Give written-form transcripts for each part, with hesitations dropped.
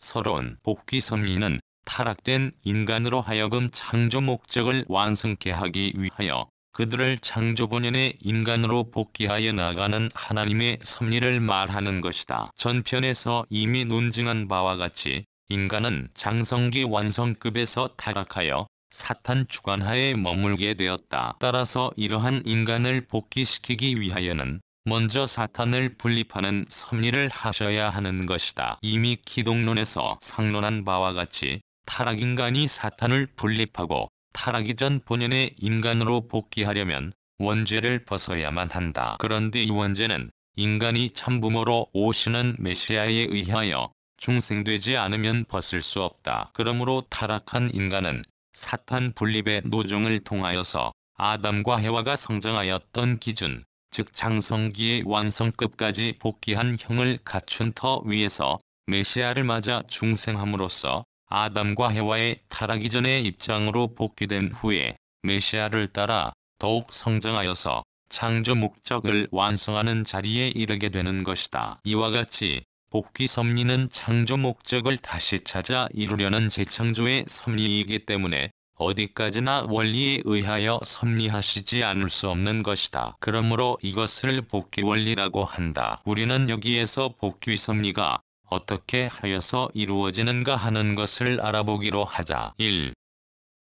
서러운 복귀 섭리는 타락된 인간으로 하여금 창조 목적을 완성케 하기 위하여 그들을 창조 본연의 인간으로 복귀하여 나가는 하나님의 섭리를 말하는 것이다. 전편에서 이미 논증한 바와 같이 인간은 장성기 완성급에서 타락하여 사탄 주관하에 머물게 되었다. 따라서 이러한 인간을 복귀시키기 위하여는 먼저 사탄을 분립하는 섭리를 하셔야 하는 것이다. 이미 기독론에서 상론한 바와 같이 타락인간이 사탄을 분립하고 타락 이전 본연의 인간으로 복귀하려면 원죄를 벗어야만 한다. 그런데 이 원죄는 인간이 참부모로 오시는 메시아에 의하여 중생되지 않으면 벗을 수 없다. 그러므로 타락한 인간은 사탄 분립의 노정을 통하여서 아담과 해와가 성장하였던 기준, 즉 장성기의 완성급까지 복귀한 형을 갖춘 터 위에서 메시아를 맞아 중생함으로써 아담과 해와의 타락 이전의 입장으로 복귀된 후에 메시아를 따라 더욱 성장하여서 창조 목적을 완성하는 자리에 이르게 되는 것이다. 이와 같이 복귀 섭리는 창조 목적을 다시 찾아 이루려는 재창조의 섭리이기 때문에 어디까지나 원리에 의하여 섭리하시지 않을 수 없는 것이다. 그러므로 이것을 복귀 원리라고 한다. 우리는 여기에서 복귀 섭리가 어떻게 하여서 이루어지는가 하는 것을 알아보기로 하자. 1.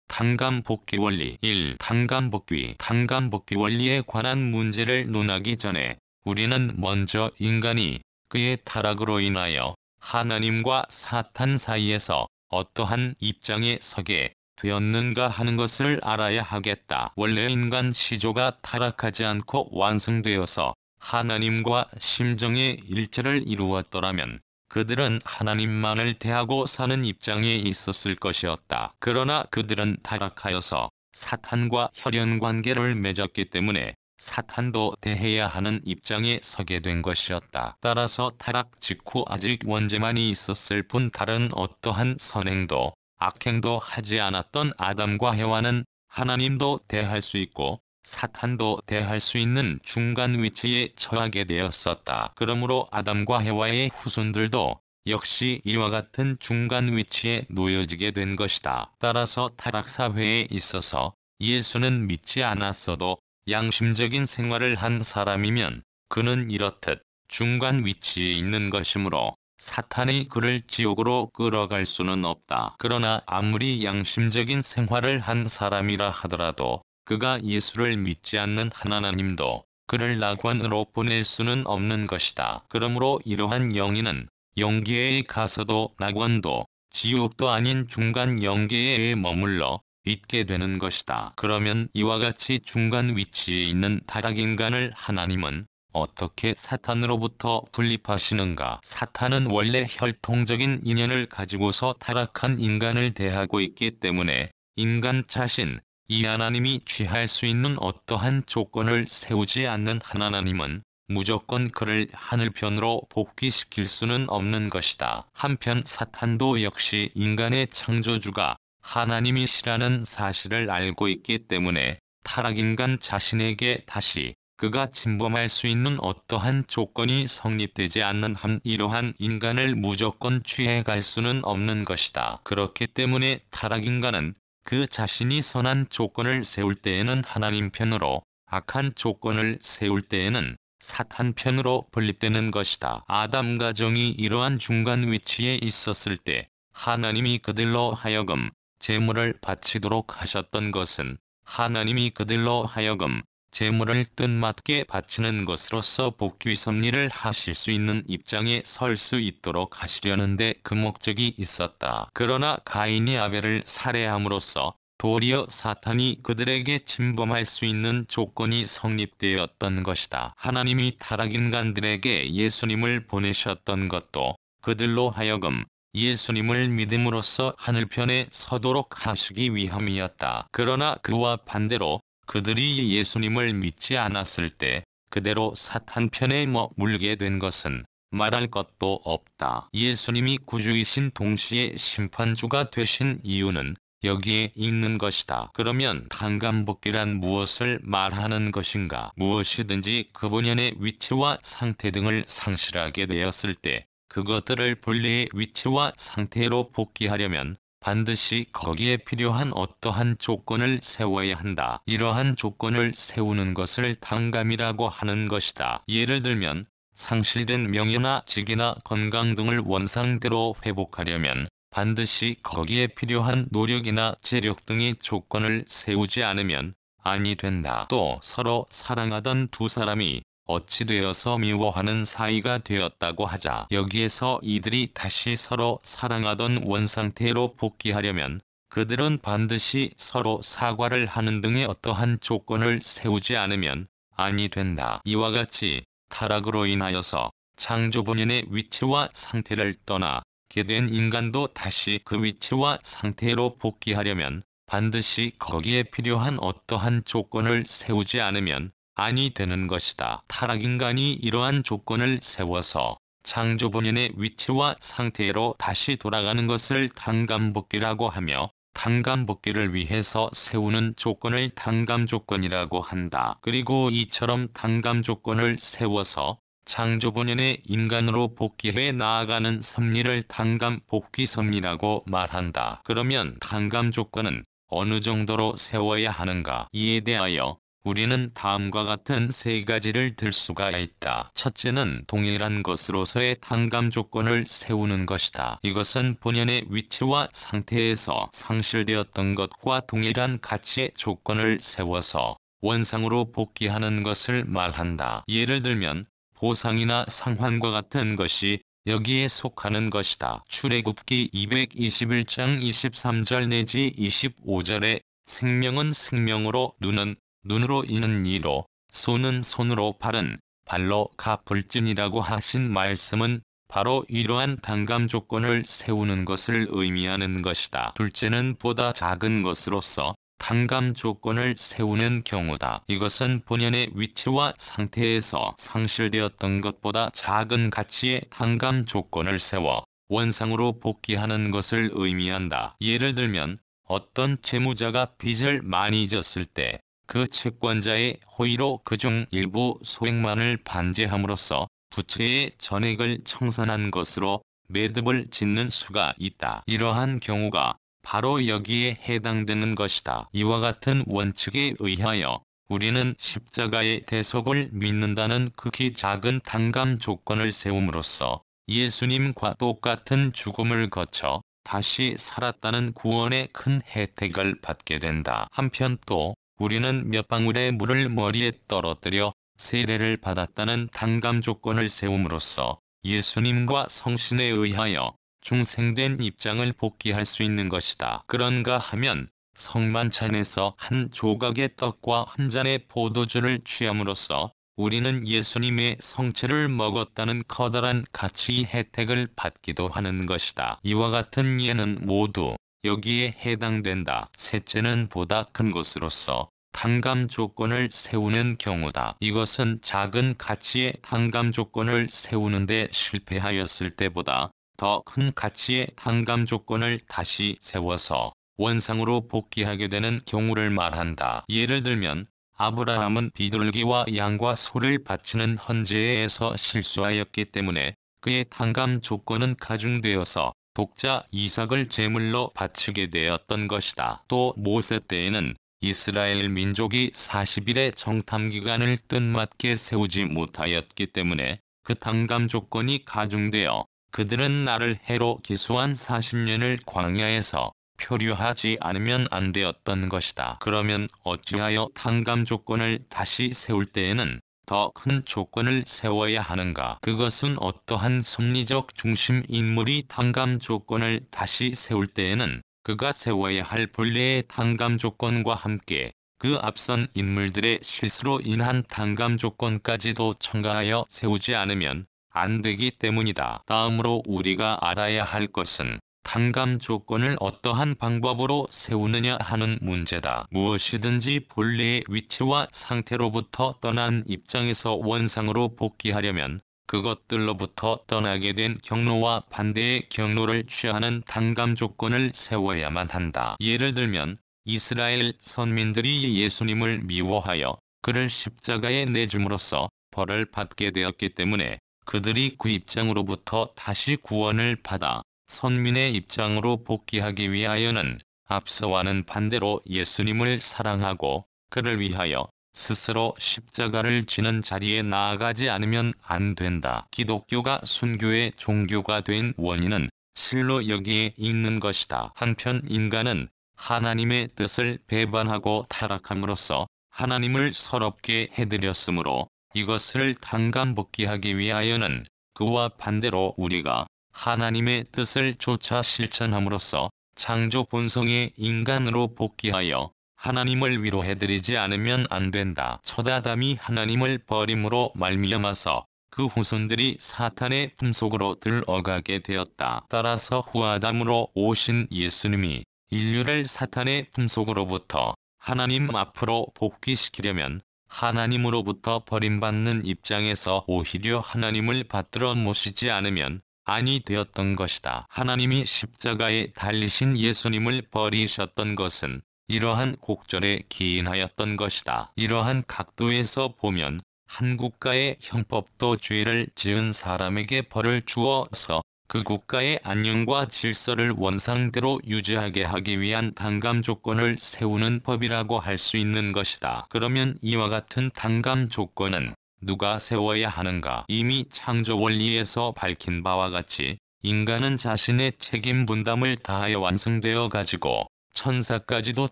단감 복귀 원리. 1. 단감 복귀 원리에 관한 문제를 논하기 전에 우리는 먼저 인간이 그의 타락으로 인하여 하나님과 사탄 사이에서 어떠한 입장에 서게 되었는가 하는 것을 알아야 하겠다. 원래 인간 시조가 타락하지 않고 완성되어서 하나님과 심정의 일체를 이루었더라면 그들은 하나님만을 대하고 사는 입장에 있었을 것이었다. 그러나 그들은 타락하여서 사탄과 혈연관계를 맺었기 때문에 사탄도 대해야 하는 입장에 서게 된 것이었다. 따라서 타락 직후 아직 원죄만이 있었을 뿐 다른 어떠한 선행도 악행도 하지 않았던 아담과 해와는 하나님도 대할 수 있고 사탄도 대할 수 있는 중간 위치에 처하게 되었었다. 그러므로 아담과 해와의 후손들도 역시 이와 같은 중간 위치에 놓여지게 된 것이다. 따라서 타락 사회에 있어서 예수는 믿지 않았어도 양심적인 생활을 한 사람이면 그는 이렇듯 중간 위치에 있는 것이므로 사탄이 그를 지옥으로 끌어갈 수는 없다. 그러나 아무리 양심적인 생활을 한 사람이라 하더라도 그가 예수를 믿지 않는 하나님도 그를 낙원으로 보낼 수는 없는 것이다. 그러므로 이러한 영이는 영계에 가서도 낙원도 지옥도 아닌 중간 영계에 머물러 있게 되는 것이다. 그러면 이와 같이 중간 위치에 있는 타락인간을 하나님은 어떻게 사탄으로부터 분립하시는가? 사탄은 원래 혈통적인 인연을 가지고서 타락한 인간을 대하고 있기 때문에 인간 자신, 이 하나님이 취할 수 있는 어떠한 조건을 세우지 않는 하나님은 무조건 그를 하늘편으로 복귀시킬 수는 없는 것이다. 한편 사탄도 역시 인간의 창조주가 하나님이시라는 사실을 알고 있기 때문에 타락인간 자신에게 다시 그가 침범할 수 있는 어떠한 조건이 성립되지 않는 한 이러한 인간을 무조건 취해갈 수는 없는 것이다. 그렇기 때문에 타락인간은 그 자신이 선한 조건을 세울 때에는 하나님 편으로, 악한 조건을 세울 때에는 사탄 편으로 분립되는 것이다. 아담 가정이 이러한 중간 위치에 있었을 때 하나님이 그들로 하여금 제물을 바치도록 하셨던 것은 하나님이 그들로 하여금 제물을 뜻맞게 바치는 것으로서 복귀 섭리를 하실 수 있는 입장에 설 수 있도록 하시려는데 그 목적이 있었다. 그러나 가인이 아벨을 살해함으로써 도리어 사탄이 그들에게 침범할 수 있는 조건이 성립되었던 것이다. 하나님이 타락인간들에게 예수님을 보내셨던 것도 그들로 하여금 예수님을 믿음으로써 하늘편에 서도록 하시기 위함이었다. 그러나 그와 반대로 그들이 예수님을 믿지 않았을 때 그대로 사탄 편에 머물게 된 것은 말할 것도 없다. 예수님이 구주이신 동시에 심판주가 되신 이유는 여기에 있는 것이다. 그러면 단감복귀란 무엇을 말하는 것인가? 무엇이든지 그 본연의 위치와 상태 등을 상실하게 되었을 때 그것들을 본래의 위치와 상태로 복귀하려면 반드시 거기에 필요한 어떠한 조건을 세워야 한다. 이러한 조건을 세우는 것을 탕감이라고 하는 것이다. 예를 들면 상실된 명예나 직위나 건강 등을 원상대로 회복하려면 반드시 거기에 필요한 노력이나 재력 등의 조건을 세우지 않으면 아니 된다. 또 서로 사랑하던 두 사람이 어찌 되어서 미워하는 사이가 되었다고 하자. 여기에서 이들이 다시 서로 사랑하던 원상태로 복귀하려면 그들은 반드시 서로 사과를 하는 등의 어떠한 조건을 세우지 않으면 아니 된다. 이와 같이 타락으로 인하여서 창조 본연의 위치와 상태를 떠나게 된 인간도 다시 그 위치와 상태로 복귀하려면 반드시 거기에 필요한 어떠한 조건을 세우지 않으면 아니 되는 것이다. 타락인간이 이러한 조건을 세워서 창조 본연의 위치와 상태로 다시 돌아가는 것을 탕감복귀라고 하며 탕감복귀를 위해서 세우는 조건을 탕감조건이라고 한다. 그리고 이처럼 탕감조건을 세워서 창조 본연의 인간으로 복귀해 나아가는 섭리를 탕감복귀섭리라고 말한다. 그러면 탕감조건은 어느 정도로 세워야 하는가? 이에 대하여 우리는 다음과 같은 세 가지를 들 수가 있다. 첫째는 동일한 것으로서의 탕감 조건을 세우는 것이다. 이것은 본연의 위치와 상태에서 상실되었던 것과 동일한 가치의 조건을 세워서 원상으로 복귀하는 것을 말한다. 예를 들면 보상이나 상환과 같은 것이 여기에 속하는 것이다. 출애굽기 221장 23절 내지 25절에 생명은 생명으로, 눈은 눈으로, 이는 이로, 손은 손으로, 발은 발로 갚을지니라고 하신 말씀은 바로 이러한 탕감 조건을 세우는 것을 의미하는 것이다. 둘째는 보다 작은 것으로서 탕감 조건을 세우는 경우다. 이것은 본연의 위치와 상태에서 상실되었던 것보다 작은 가치의 탕감 조건을 세워 원상으로 복귀하는 것을 의미한다. 예를 들면 어떤 채무자가 빚을 많이 졌을 때 그 채권자의 호의로 그중 일부 소액만을 반제함으로써 부채의 전액을 청산한 것으로 매듭을 짓는 수가 있다. 이러한 경우가 바로 여기에 해당되는 것이다. 이와 같은 원칙에 의하여 우리는 십자가의 대속을 믿는다는 극히 작은 탕감 조건을 세움으로써 예수님과 똑같은 죽음을 거쳐 다시 살았다는 구원의 큰 혜택을 받게 된다. 한편 또 우리는 몇 방울의 물을 머리에 떨어뜨려 세례를 받았다는 탕감 조건을 세움으로써 예수님과 성신에 의하여 중생된 입장을 복귀할 수 있는 것이다. 그런가 하면 성만찬에서 한 조각의 떡과 한 잔의 포도주를 취함으로써 우리는 예수님의 성체를 먹었다는 커다란 가치 혜택을 받기도 하는 것이다. 이와 같은 예는 모두 여기에 해당된다. 셋째는 보다 큰 것으로서 탕감 조건을 세우는 경우다. 이것은 작은 가치의 탕감 조건을 세우는데 실패하였을 때보다 더 큰 가치의 탕감 조건을 다시 세워서 원상으로 복귀하게 되는 경우를 말한다. 예를 들면 아브라함은 비둘기와 양과 소를 바치는 헌제에서 실수하였기 때문에 그의 탕감 조건은 가중되어서 독자 이삭을 제물로 바치게 되었던 것이다. 또 모세 때에는 이스라엘 민족이 40일의 정탐기간을 뜻맞게 세우지 못하였기 때문에 그 탕감 조건이 가중되어 그들은 나를 해로 기수한 40년을 광야에서 표류하지 않으면 안 되었던 것이다. 그러면 어찌하여 탕감 조건을 다시 세울 때에는 더 큰 조건을 세워야 하는가? 그것은 어떠한 섭리적 중심 인물이 탕감 조건을 다시 세울 때에는 그가 세워야 할 본래의 탕감 조건과 함께 그 앞선 인물들의 실수로 인한 탕감 조건까지도 첨가하여 세우지 않으면 안 되기 때문이다. 다음으로 우리가 알아야 할 것은 탕감 조건을 어떠한 방법으로 세우느냐 하는 문제다. 무엇이든지 본래의 위치와 상태로부터 떠난 입장에서 원상으로 복귀하려면 그것들로부터 떠나게 된 경로와 반대의 경로를 취하는 탕감 조건을 세워야만 한다. 예를 들면 이스라엘 선민들이 예수님을 미워하여 그를 십자가에 내줌으로써 벌을 받게 되었기 때문에 그들이 그 입장으로부터 다시 구원을 받아 선민의 입장으로 복귀하기 위하여는 앞서와는 반대로 예수님을 사랑하고 그를 위하여 스스로 십자가를 지는 자리에 나아가지 않으면 안 된다. 기독교가 순교의 종교가 된 원인은 실로 여기에 있는 것이다. 한편 인간은 하나님의 뜻을 배반하고 타락함으로써 하나님을 서럽게 해드렸으므로 이것을 단감복귀하기 위하여는 그와 반대로 우리가 하나님의 뜻을 조차 실천함으로써 창조 본성의 인간으로 복귀하여 하나님을 위로해드리지 않으면 안 된다. 첫 아담이 하나님을 버림으로 말미암아서 그 후손들이 사탄의 품속으로 들어가게 되었다. 따라서 후아담으로 오신 예수님이 인류를 사탄의 품속으로부터 하나님 앞으로 복귀시키려면 하나님으로부터 버림받는 입장에서 오히려 하나님을 받들어 모시지 않으면 아니 되었던 것이다. 하나님이 십자가에 달리신 예수님을 버리셨던 것은 이러한 곡절에 기인하였던 것이다. 이러한 각도에서 보면 한 국가의 형법도 죄를 지은 사람에게 벌을 주어서 그 국가의 안녕과 질서를 원상대로 유지하게 하기 위한 단감 조건을 세우는 법이라고 할 수 있는 것이다. 그러면 이와 같은 단감 조건은 누가 세워야 하는가? 이미 창조 원리에서 밝힌 바와 같이 인간은 자신의 책임 분담을 다하여 완성되어 가지고 천사까지도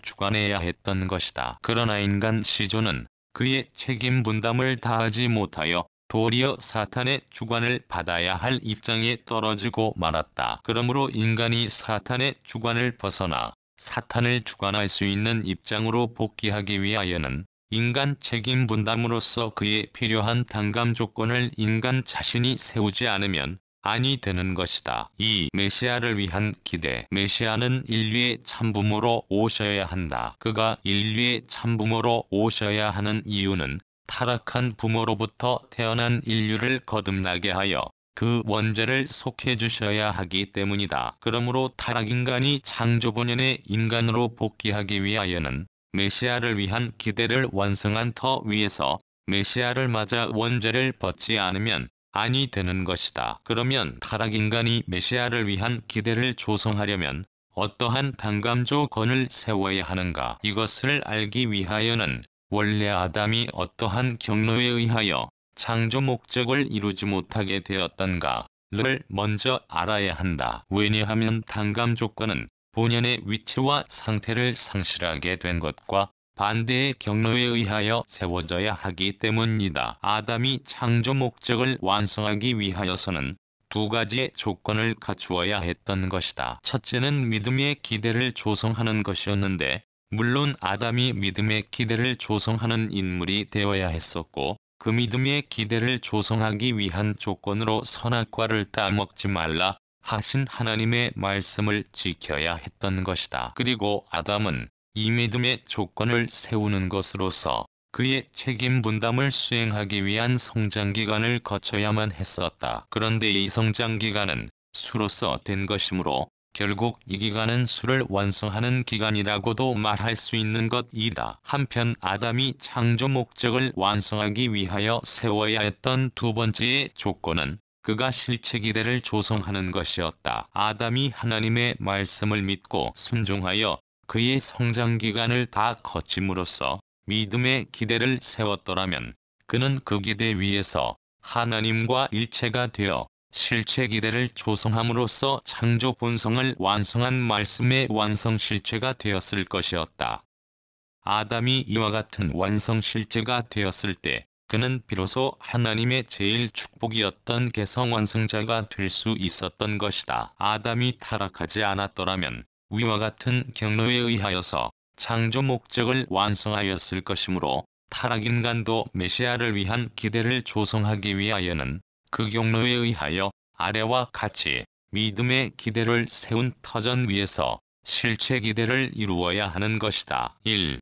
주관해야 했던 것이다. 그러나 인간 시조는 그의 책임 분담을 다하지 못하여 도리어 사탄의 주관을 받아야 할 입장에 떨어지고 말았다. 그러므로 인간이 사탄의 주관을 벗어나 사탄을 주관할 수 있는 입장으로 복귀하기 위하여는 인간 책임 분담으로서 그에 필요한 단감 조건을 인간 자신이 세우지 않으면 아니 되는 것이다. 이 메시아를 위한 기대. 메시아는 인류의 참부모로 오셔야 한다. 그가 인류의 참부모로 오셔야 하는 이유는 타락한 부모로부터 태어난 인류를 거듭나게 하여 그 원죄를 속해 주셔야 하기 때문이다. 그러므로 타락인간이 창조본연의 인간으로 복귀하기 위하여는 메시아를 위한 기대를 완성한 터 위에서 메시아를 맞아 원죄를 벗지 않으면 아니 되는 것이다. 그러면 타락인간이 메시아를 위한 기대를 조성하려면 어떠한 단감 조건을 세워야 하는가? 이것을 알기 위하여는 원래 아담이 어떠한 경로에 의하여 창조 목적을 이루지 못하게 되었던가를 먼저 알아야 한다. 왜냐하면 단감 조건은 본연의 위치와 상태를 상실하게 된 것과 반대의 경로에 의하여 세워져야 하기 때문이다. 아담이 창조 목적을 완성하기 위하여서는 두 가지의 조건을 갖추어야 했던 것이다. 첫째는 믿음의 기대를 조성하는 것이었는데 물론 아담이 믿음의 기대를 조성하는 인물이 되어야 했었고 그 믿음의 기대를 조성하기 위한 조건으로 선악과를 따먹지 말라 하신 하나님의 말씀을 지켜야 했던 것이다. 그리고 아담은 이 믿음의 조건을 세우는 것으로서 그의 책임 분담을 수행하기 위한 성장기간을 거쳐야만 했었다. 그런데 이 성장기간은 수로서 된 것이므로 결국 이 기간은 수를 완성하는 기간이라고도 말할 수 있는 것이다. 한편 아담이 창조 목적을 완성하기 위하여 세워야 했던 두 번째의 조건은 그가 실체기대를 조성하는 것이었다. 아담이 하나님의 말씀을 믿고 순종하여 그의 성장기간을 다 거침으로써 믿음의 기대를 세웠더라면 그는 그 기대 위에서 하나님과 일체가 되어 실체 기대를 조성함으로써 창조 본성을 완성한 말씀의 완성 실체가 되었을 것이었다. 아담이 이와 같은 완성 실체가 되었을 때 그는 비로소 하나님의 제일 축복이었던 개성 완성자가 될 수 있었던 것이다. 아담이 타락하지 않았더라면 위와 같은 경로에 의하여서 창조 목적을 완성하였을 것이므로 타락인간도 메시아를 위한 기대를 조성하기 위하여는 그 경로에 의하여 아래와 같이 믿음의 기대를 세운 터전 위에서 실체 기대를 이루어야 하는 것이다. 1.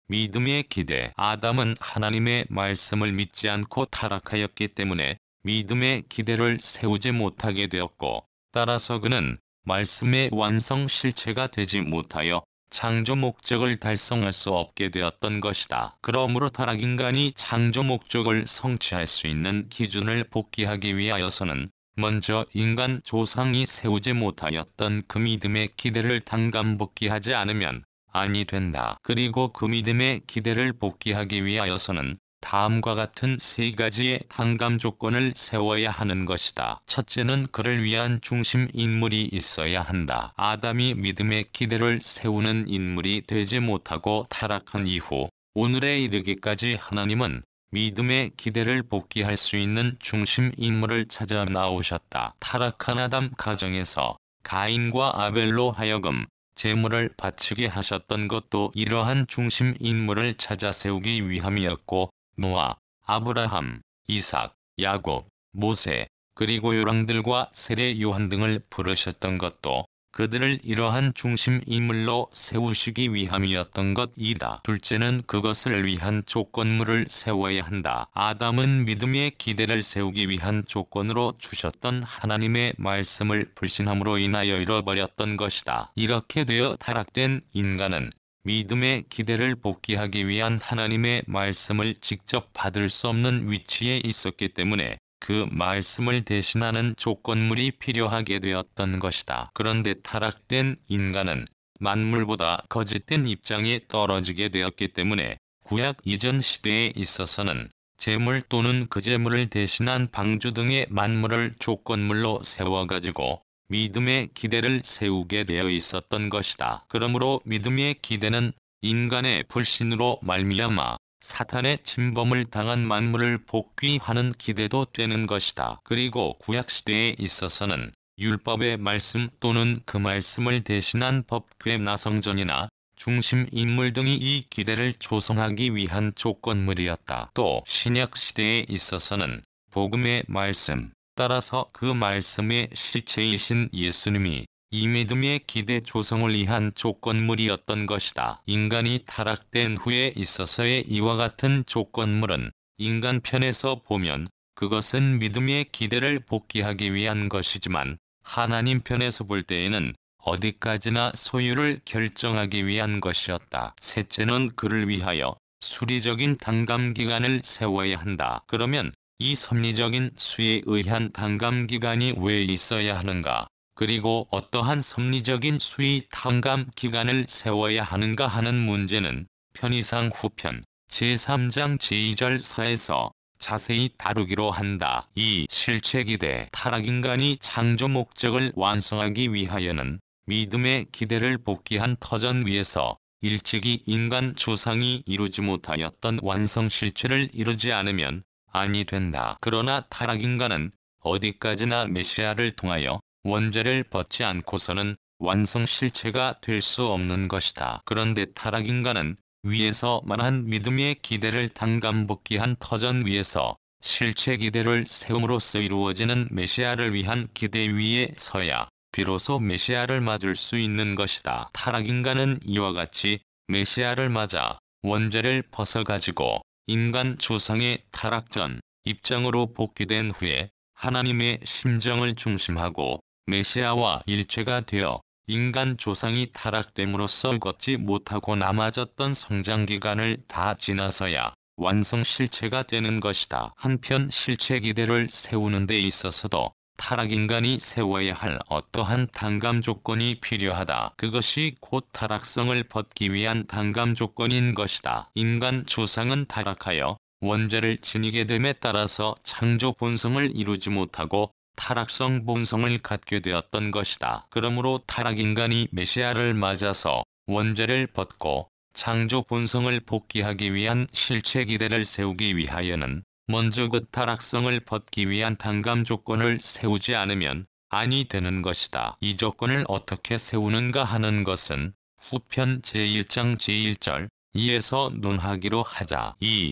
믿음의 기대. 아담은 하나님의 말씀을 믿지 않고 타락하였기 때문에 믿음의 기대를 세우지 못하게 되었고 따라서 그는 말씀의 완성 실체가 되지 못하여 창조 목적을 달성할 수 없게 되었던 것이다. 그러므로 타락인간이 창조 목적을 성취할 수 있는 기준을 복귀하기 위하여서는 먼저 인간 조상이 세우지 못하였던 그 믿음의 기대를 단감 복귀하지 않으면 아니 된다. 그리고 그 믿음의 기대를 복귀하기 위하여서는 다음과 같은 세 가지의 단감 조건을 세워야 하는 것이다. 첫째는 그를 위한 중심 인물이 있어야 한다. 아담이 믿음의 기대를 세우는 인물이 되지 못하고 타락한 이후 오늘에 이르기까지 하나님은 믿음의 기대를 복귀할 수 있는 중심 인물을 찾아 나오셨다. 타락한 아담 가정에서 가인과 아벨로 하여금 제물을 바치게 하셨던 것도 이러한 중심 인물을 찾아 세우기 위함이었고, 노아, 아브라함, 이삭, 야곱, 모세, 그리고 열왕들과 세례 요한 등을 부르셨던 것도 그들을 이러한 중심 인물로 세우시기 위함이었던 것이다. 둘째는 그것을 위한 조건물을 세워야 한다. 아담은 믿음의 기대를 세우기 위한 조건으로 주셨던 하나님의 말씀을 불신함으로 인하여 잃어버렸던 것이다. 이렇게 되어 타락된 인간은 믿음의 기대를 복귀하기 위한 하나님의 말씀을 직접 받을 수 없는 위치에 있었기 때문에 그 말씀을 대신하는 조건물이 필요하게 되었던 것이다. 그런데 타락된 인간은 만물보다 거짓된 입장에 떨어지게 되었기 때문에 구약 이전 시대에 있어서는 제물 또는 그 제물을 대신한 방주 등의 만물을 조건물로 세워가지고 믿음의 기대를 세우게 되어 있었던 것이다. 그러므로 믿음의 기대는 인간의 불신으로 말미암아 사탄의 침범을 당한 만물을 복귀하는 기대도 되는 것이다. 그리고 구약시대에 있어서는 율법의 말씀 또는 그 말씀을 대신한 법궤 나성전이나 중심 인물 등이 이 기대를 조성하기 위한 조건물이었다. 또 신약시대에 있어서는 복음의 말씀, 따라서 그 말씀의 실체이신 예수님이 이 믿음의 기대 조성을 위한 조건물이었던 것이다. 인간이 타락된 후에 있어서의 이와 같은 조건물은 인간 편에서 보면 그것은 믿음의 기대를 복귀하기 위한 것이지만 하나님 편에서 볼 때에는 어디까지나 소유를 결정하기 위한 것이었다. 셋째는 그를 위하여 수리적인 단감기간을 세워야 한다. 그러면 이 섭리적인 수에 의한 단감기간이 왜 있어야 하는가? 그리고 어떠한 섭리적인 수의 단감 기간을 세워야 하는가 하는 문제는 편의상 후편 제3장 제2절 서에서 자세히 다루기로 한다. 이 실체기대 타락인간이 창조 목적을 완성하기 위하여는 믿음의 기대를 복귀한 터전 위에서 일찍이 인간 조상이 이루지 못하였던 완성 실체를 이루지 않으면 아니 된다. 그러나 타락인간은 어디까지나 메시아를 통하여 원죄를 벗지 않고서는 완성 실체가 될 수 없는 것이다. 그런데 타락인간은 위에서 말한 믿음의 기대를 단감복귀한 터전 위에서 실체 기대를 세움으로써 이루어지는 메시아를 위한 기대 위에 서야 비로소 메시아를 맞을 수 있는 것이다. 타락인간은 이와 같이 메시아를 맞아 원죄를 벗어가지고 인간 조상의 타락전 입장으로 복귀된 후에 하나님의 심정을 중심하고 메시아와 일체가 되어 인간 조상이 타락됨으로써 걷지 못하고 남아졌던 성장기간을 다 지나서야 완성 실체가 되는 것이다. 한편 실체 기대를 세우는 데 있어서도 타락인간이 세워야 할 어떠한 단감 조건이 필요하다. 그것이 곧 타락성을 벗기 위한 단감 조건인 것이다. 인간 조상은 타락하여 원죄를 지니게 됨에 따라서 창조 본성을 이루지 못하고 타락성 본성을 갖게 되었던 것이다. 그러므로 타락인간이 메시아를 맞아서 원죄를 벗고 창조 본성을 복귀하기 위한 실체 기대를 세우기 위하여는 먼저 그 타락성을 벗기 위한 단감 조건을 세우지 않으면 아니 되는 것이다. 이 조건을 어떻게 세우는가 하는 것은 후편 제1장 제1절 2에서 논하기로 하자. 2.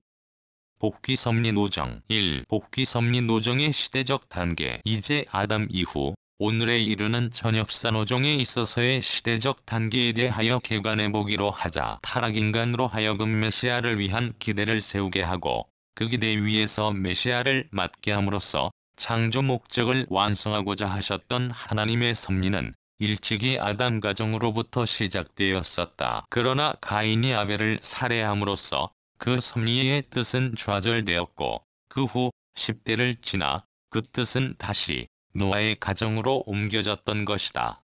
복귀 섭리 노정 1. 복귀 섭리 노정의 시대적 단계. 이제 아담 이후 오늘에 이르는 전역사 노정에 있어서의 시대적 단계에 대하여 개관해 보기로 하자. 타락인간으로 하여금 메시아를 위한 기대를 세우게 하고 그 기대 위에서 메시아를 맞게 함으로써 창조 목적을 완성하고자 하셨던 하나님의 섭리는 일찍이 아담 가정으로부터 시작되었었다. 그러나 가인이 아벨을 살해함으로써 그 섭리의 뜻은 좌절되었고 그 후 10대를 지나 그 뜻은 다시 노아의 가정으로 옮겨졌던 것이다.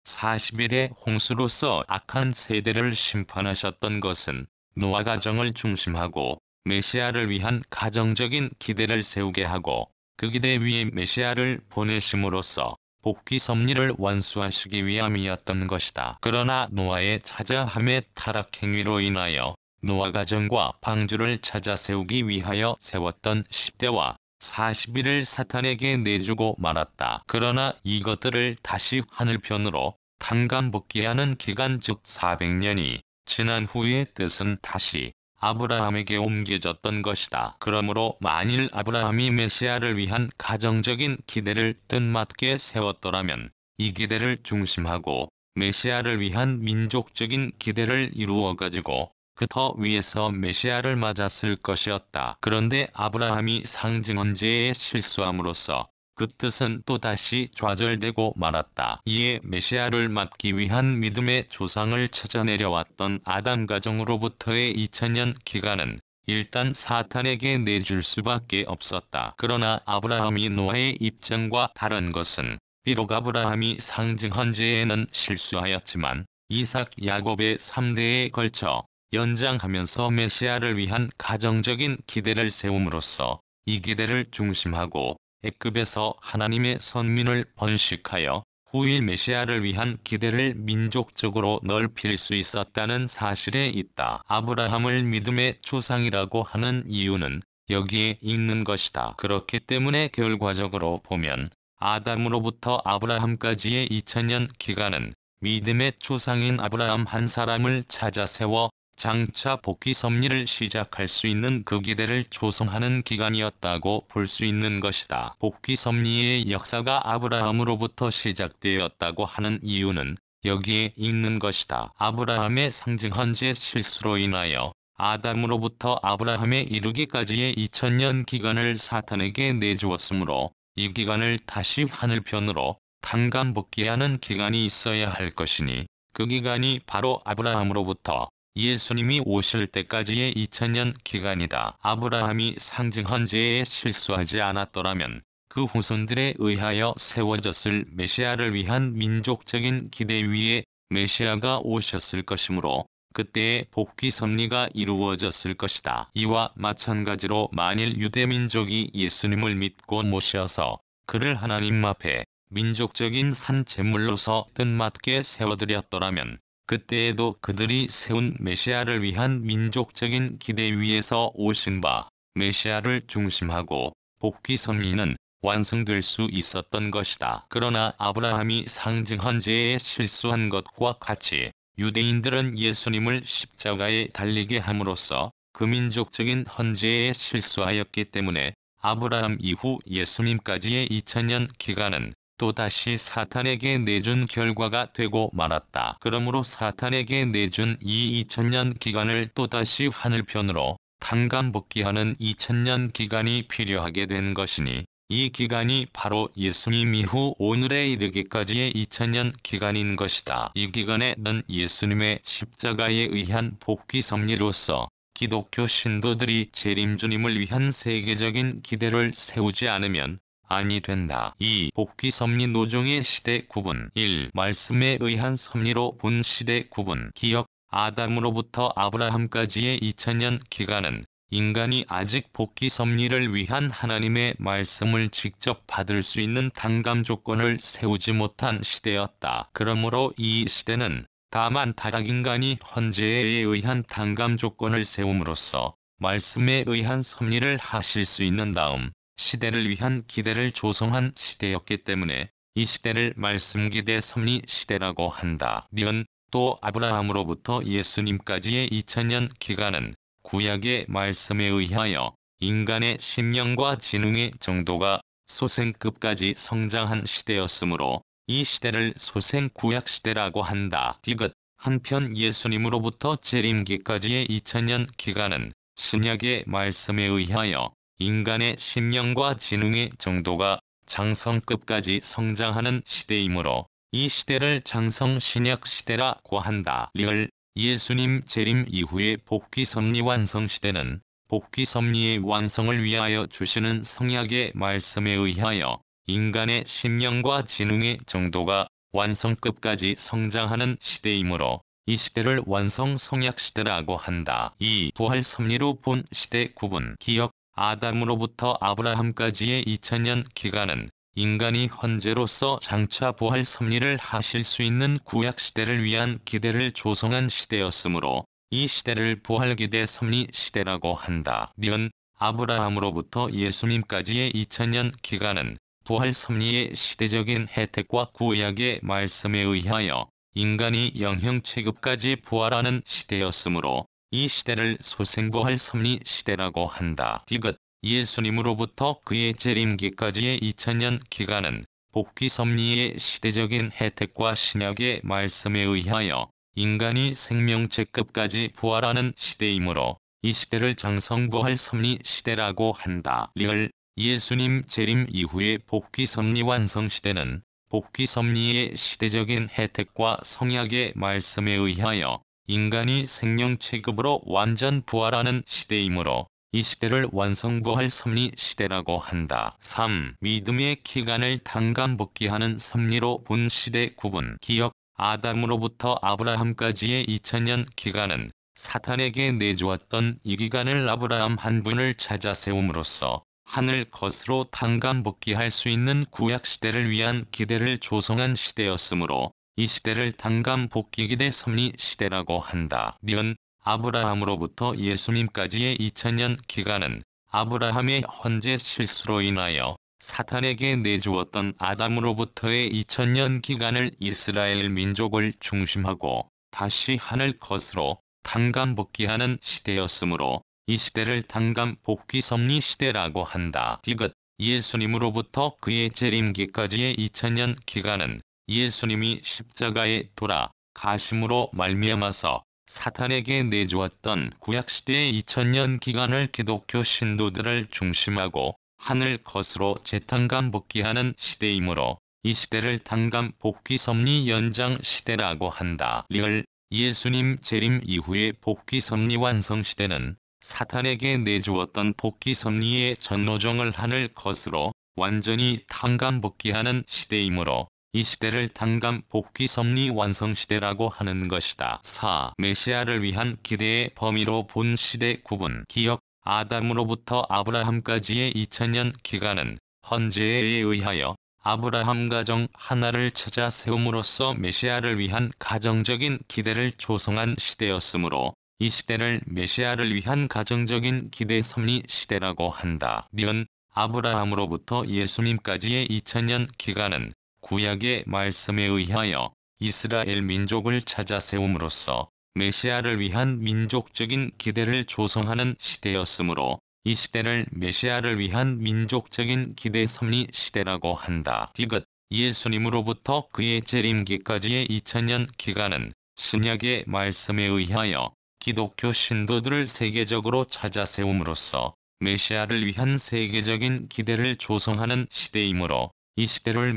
40일의 홍수로서 악한 세대를 심판하셨던 것은 노아 가정을 중심하고 메시아를 위한 가정적인 기대를 세우게 하고 그 기대 위에 메시아를 보내심으로써 복귀 섭리를 완수하시기 위함이었던 것이다. 그러나 노아의 자자함의 타락 행위로 인하여 노아 가정과 방주를 찾아 세우기 위하여 세웠던 10대와 40일을 사탄에게 내주고 말았다. 그러나 이것들을 다시 하늘편으로 탕감복귀하는 기간 즉 400년이 지난 후의 뜻은 다시 아브라함에게 옮겨졌던 것이다. 그러므로 만일 아브라함이 메시아를 위한 가정적인 기대를 뜻맞게 세웠더라면 이 기대를 중심하고 메시아를 위한 민족적인 기대를 이루어가지고 그 더 위에서 메시아를 맞았을 것이었다. 그런데 아브라함이 상징 헌재에 실수함으로써 그 뜻은 또다시 좌절되고 말았다. 이에 메시아를 맞기 위한 믿음의 조상을 찾아 내려왔던 아담 가정으로부터의 2000년 기간은 일단 사탄에게 내줄 수밖에 없었다. 그러나 아브라함이 노아의 입장과 다른 것은 비록 아브라함이 상징 헌재에는 실수하였지만 이삭 야곱의 3대에 걸쳐 연장하면서 메시아를 위한 가정적인 기대를 세움으로써 이 기대를 중심하고 애굽에서 하나님의 선민을 번식하여 후일 메시아를 위한 기대를 민족적으로 넓힐 수 있었다는 사실에 있다. 아브라함을 믿음의 조상이라고 하는 이유는 여기에 있는 것이다. 그렇기 때문에 결과적으로 보면 아담으로부터 아브라함까지의 2000년 기간은 믿음의 조상인 아브라함 한 사람을 찾아 세워 장차 복귀 섭리를 시작할 수 있는 그 기대를 조성하는 기간이었다고 볼 수 있는 것이다. 복귀 섭리의 역사가 아브라함으로부터 시작되었다고 하는 이유는 여기에 있는 것이다. 아브라함의 상징 헌재 실수로 인하여 아담으로부터 아브라함에 이르기까지의 2000년 기간을 사탄에게 내주었으므로 이 기간을 다시 하늘편으로 탕감복귀하는 기간이 있어야 할 것이니 그 기간이 바로 아브라함으로부터 예수님이 오실 때까지의 2000년 기간이다. 아브라함이 상징 헌재에 실수하지 않았더라면 그 후손들에 의하여 세워졌을 메시아를 위한 민족적인 기대 위에 메시아가 오셨을 것이므로 그때의 복귀 섭리가 이루어졌을 것이다. 이와 마찬가지로 만일 유대민족이 예수님을 믿고 모셔서 그를 하나님 앞에 민족적인 산 제물로서 뜻맞게 세워드렸더라면 그때에도 그들이 세운 메시아를 위한 민족적인 기대 위에서 오신 바 메시아를 중심하고 복귀 섭리는 완성될 수 있었던 것이다. 그러나 아브라함이 상징 헌재에 실수한 것과 같이 유대인들은 예수님을 십자가에 달리게 함으로써 그 민족적인 헌재에 실수하였기 때문에 아브라함 이후 예수님까지의 2000년 기간은 또다시 사탄에게 내준 결과가 되고 말았다. 그러므로 사탄에게 내준 이 2000년 기간을 또다시 하늘편으로 탕감복귀하는 2000년 기간이 필요하게 된 것이니 이 기간이 바로 예수님 이후 오늘에 이르기까지의 2000년 기간인 것이다. 이 기간에는 예수님의 십자가에 의한 복귀 섭리로서 기독교 신도들이 재림주님을 위한 세계적인 기대를 세우지 않으면 아니 된다. 2. 복귀 섭리 노종의 시대 구분 1. 말씀에 의한 섭리로 본 시대 구분 기억 아담으로부터 아브라함까지의 2000년 기간은 인간이 아직 복귀 섭리를 위한 하나님의 말씀을 직접 받을 수 있는 탕감 조건을 세우지 못한 시대였다. 그러므로 이 시대는 다만 타락인간이 헌재에 의한 탕감 조건을 세움으로써 말씀에 의한 섭리를 하실 수 있는 다음 시대를 위한 기대를 조성한 시대였기 때문에 이 시대를 말씀기대 섭리 시대라고 한다. 니은 또 아브라함으로부터 예수님까지의 2000년 기간은 구약의 말씀에 의하여 인간의 심령과 지능의 정도가 소생급까지 성장한 시대였으므로 이 시대를 소생구약시대라고 한다. 디귿 한편 예수님으로부터 재림기까지의 2000년 기간은 신약의 말씀에 의하여 인간의 심령과 지능의 정도가 장성급까지 성장하는 시대이므로 이 시대를 장성 신약 시대라고 한다. 리을 예수님 재림 이후의 복귀 섭리 완성 시대는 복귀 섭리의 완성을 위하여 주시는 성약의 말씀에 의하여 인간의 심령과 지능의 정도가 완성급까지 성장하는 시대이므로 이 시대를 완성 성약 시대라고 한다. 이 부활 섭리로 본 시대 구분 기억 아담으로부터 아브라함까지의 2000년 기간은 인간이 헌재로서 장차 부활 섭리를 하실 수 있는 구약 시대를 위한 기대를 조성한 시대였으므로 이 시대를 부활 기대 섭리 시대라고 한다. 니은 아브라함으로부터 예수님까지의 2000년 기간은 부활 섭리의 시대적인 혜택과 구약의 말씀에 의하여 인간이 영형 체급까지 부활하는 시대였으므로 이 시대를 소생부활 섭리 시대라고 한다. 디귿 예수님으로부터 그의 재림기까지의 2000년 기간은 복귀 섭리의 시대적인 혜택과 신약의 말씀에 의하여 인간이 생명체급까지 부활하는 시대이므로 이 시대를 장성부활 섭리 시대라고 한다. 리을 예수님 재림 이후의 복귀 섭리 완성 시대는 복귀 섭리의 시대적인 혜택과 성약의 말씀에 의하여 인간이 생명체급으로 완전 부활하는 시대이므로 이 시대를 완성부활 섭리 시대라고 한다. 3. 믿음의 기간을 단감 복귀하는 섭리로 본 시대 구분 기억 아담으로부터 아브라함까지의 2000년 기간은 사탄에게 내주었던 이 기간을 아브라함 한 분을 찾아 세움으로써 하늘 것으로 단감 복귀할 수 있는 구약 시대를 위한 기대를 조성한 시대였으므로 이 시대를 단감 복귀 기대 섭리 시대라고 한다. 니은 아브라함으로부터 예수님까지의 2000년 기간은 아브라함의 헌재 실수로 인하여 사탄에게 내주었던 아담으로부터의 2000년 기간을 이스라엘 민족을 중심하고 다시 하늘 것으로 단감 복귀하는 시대였으므로 이 시대를 단감 복귀 섭리 시대라고 한다. 디귿 예수님으로부터 그의 재림기까지의 2000년 기간은 예수님이 십자가에 돌아 가심으로 말미암아서 사탄에게 내주었던 구약시대의 2000년 기간을 기독교 신도들을 중심하고 하늘 것으로 재탄감 복귀하는 시대이므로 이 시대를 단감 복귀 섭리 연장 시대라고 한다. 리을 예수님 재림 이후의 복귀 섭리 완성 시대는 사탄에게 내주었던 복귀 섭리의 전노정을 하늘 것으로 완전히 단감 복귀하는 시대이므로 이 시대를 단감 복귀 섭리 완성 시대라고 하는 것이다. 4. 메시아를 위한 기대의 범위로 본 시대 구분 기억 아담으로부터 아브라함까지의 2000년 기간은 헌재에 의하여 아브라함 가정 하나를 찾아 세움으로써 메시아를 위한 가정적인 기대를 조성한 시대였으므로 이 시대를 메시아를 위한 가정적인 기대 섭리 시대라고 한다. 니은 아브라함으로부터 예수님까지의 2000년 기간은 구약의 말씀에 의하여 이스라엘 민족을 찾아 세움으로써 메시아를 위한 민족적인 기대를 조성하는 시대였으므로 이 시대를 메시아를 위한 민족적인 기대 섭리 시대라고 한다. 디귿 예수님으로부터 그의 재림기까지의 2000년 기간은 신약의 말씀에 의하여 기독교 신도들을 세계적으로 찾아 세움으로써 메시아를 위한 세계적인 기대를 조성하는 시대이므로 이 시대를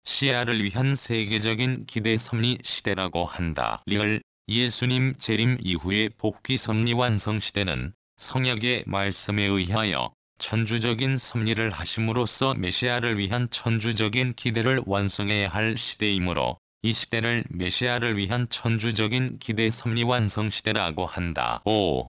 메시아를 위한 세계적인 기대 섭리 시대라고 한다. 리을 예수님 재림 이후의 복귀 섭리 완성 시대는 성약의 말씀에 의하여 천주적인 섭리를 하심으로써 메시아를 위한 천주적인 기대를 완성해야 할 시대이므로 이 시대를 메시아를 위한 천주적인 기대 섭리 완성 시대라고 한다. 5.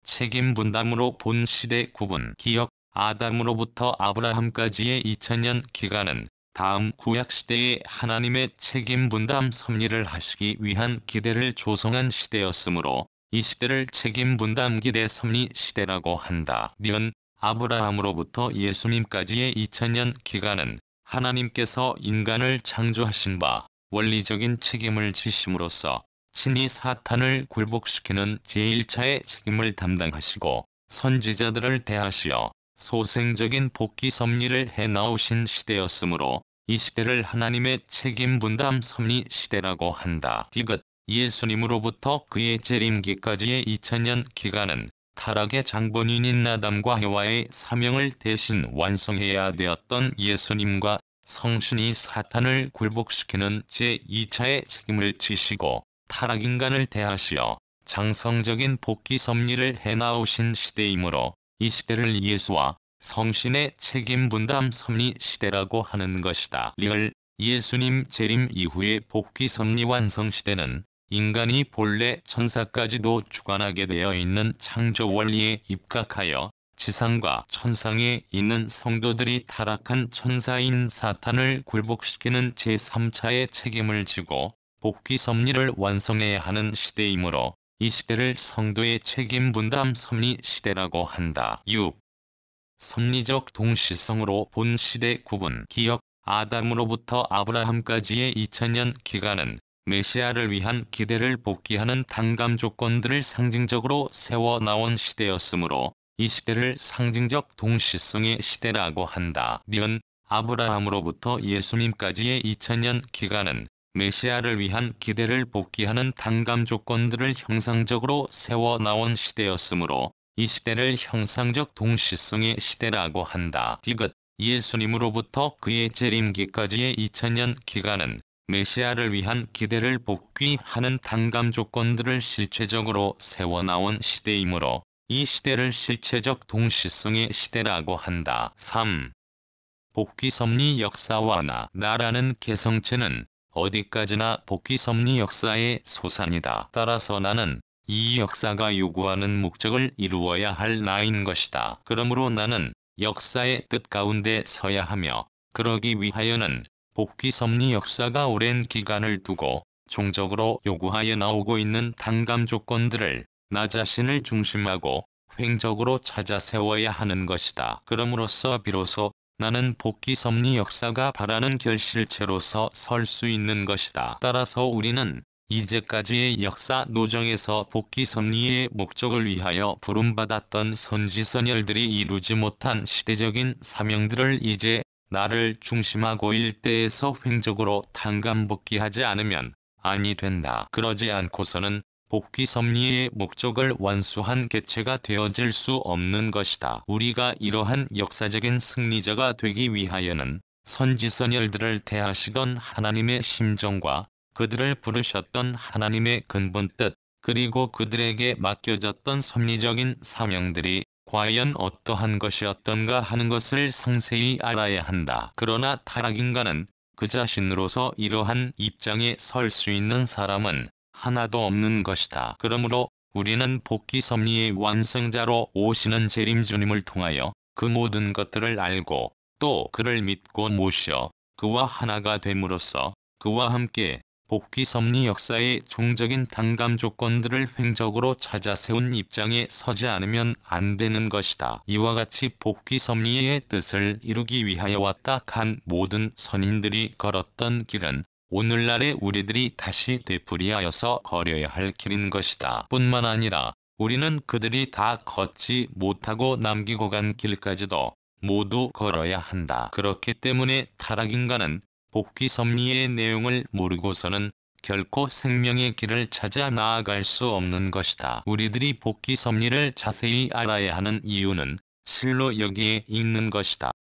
책임 분담으로 본 시대 구분 기억 아담으로부터 아브라함까지의 2000년 기간은 다음 구약 시대에 하나님의 책임 분담 섭리를 하시기 위한 기대를 조성한 시대였으므로 이 시대를 책임 분담 기대 섭리 시대라고 한다. 니은 아브라함으로부터 예수님까지의 2000년 기간은 하나님께서 인간을 창조하신 바 원리적인 책임을 지심으로써 친히 사탄을 굴복시키는 제1차의 책임을 담당하시고 선지자들을 대하시어 소생적인 복귀 섭리를 해나오신 시대였으므로 이 시대를 하나님의 책임 분담 섭리 시대라고 한다. 디귿 예수님으로부터 그의 재림기까지의 2000년 기간은 타락의 장본인인 아담과 해와의 사명을 대신 완성해야 되었던 예수님과 성신이 사탄을 굴복시키는 제2차의 책임을 지시고 타락인간을 대하시어 장성적인 복귀 섭리를 해나오신 시대이므로 이 시대를 예수와 성신의 책임 분담 섭리 시대라고 하는 것이다. 리얼 예수님 재림 이후의 복귀 섭리 완성 시대는 인간이 본래 천사까지도 주관하게 되어 있는 창조 원리에 입각하여 지상과 천상에 있는 성도들이 타락한 천사인 사탄을 굴복시키는 제3차의 책임을 지고 복귀 섭리를 완성해야 하는 시대이므로 이 시대를 성도의 책임 분담 섭리 시대라고 한다. 6. 섭리적 동시성으로 본 시대 구분. 기억 아담으로부터 아브라함까지의 2000년 기간은 메시아를 위한 기대를 복귀하는 단감 조건들을 상징적으로 세워 나온 시대였으므로 이 시대를 상징적 동시성의 시대라고 한다. 니은 아브라함으로부터 예수님까지의 2000년 기간은 메시아를 위한 기대를 복귀하는 단감 조건들을 형상적으로 세워 나온 시대였으므로 이 시대를 형상적 동시성의 시대라고 한다. 디귿 예수님으로부터 그의 재림기까지의 2000년 기간은 메시아를 위한 기대를 복귀하는 단감 조건들을 실체적으로 세워 나온 시대이므로 이 시대를 실체적 동시성의 시대라고 한다. 3. 복귀 섭리 역사와 나라는 개성체는 어디까지나 복귀 섭리 역사의 소산이다. 따라서 나는 이 역사가 요구하는 목적을 이루어야 할 나인 것이다. 그러므로 나는 역사의 뜻 가운데 서야 하며 그러기 위하여는 복귀 섭리 역사가 오랜 기간을 두고 종적으로 요구하여 나오고 있는 단감 조건들을 나 자신을 중심하고 횡적으로 찾아 세워야 하는 것이다. 그럼으로써 비로소 나는 복귀 섭리 역사가 바라는 결실체로서 설 수 있는 것이다. 따라서 우리는 이제까지의 역사 노정에서 복귀 섭리의 목적을 위하여 부름받았던 선지선열들이 이루지 못한 시대적인 사명들을 이제 나를 중심하고 일대에서 횡적으로 단감복귀하지 않으면 아니 된다. 그러지 않고서는 복귀 섭리의 목적을 완수한 개체가 되어질 수 없는 것이다. 우리가 이러한 역사적인 승리자가 되기 위하여는 선지선열들을 대하시던 하나님의 심정과 그들을 부르셨던 하나님의 근본 뜻, 그리고 그들에게 맡겨졌던 섭리적인 사명들이 과연 어떠한 것이었던가 하는 것을 상세히 알아야 한다. 그러나 타락인간은 그 자신으로서 이러한 입장에 설 수 있는 사람은 하나도 없는 것이다. 그러므로 우리는 복귀 섭리의 완성자로 오시는 재림주님을 통하여 그 모든 것들을 알고 또 그를 믿고 모셔 그와 하나가 됨으로써 그와 함께 복귀 섭리 역사의 종적인 단감 조건들을 횡적으로 찾아 세운 입장에 서지 않으면 안 되는 것이다. 이와 같이 복귀 섭리의 뜻을 이루기 위하여 왔다 간 모든 선인들이 걸었던 길은 오늘날의 우리들이 다시 되풀이하여서 걸어야 할 길인 것이다. 뿐만 아니라 우리는 그들이 다 걷지 못하고 남기고 간 길까지도 모두 걸어야 한다. 그렇기 때문에 타락인간은 복귀 섭리의 내용을 모르고서는 결코 생명의 길을 찾아 나아갈 수 없는 것이다. 우리들이 복귀 섭리를 자세히 알아야 하는 이유는 실로 여기에 있는 것이다.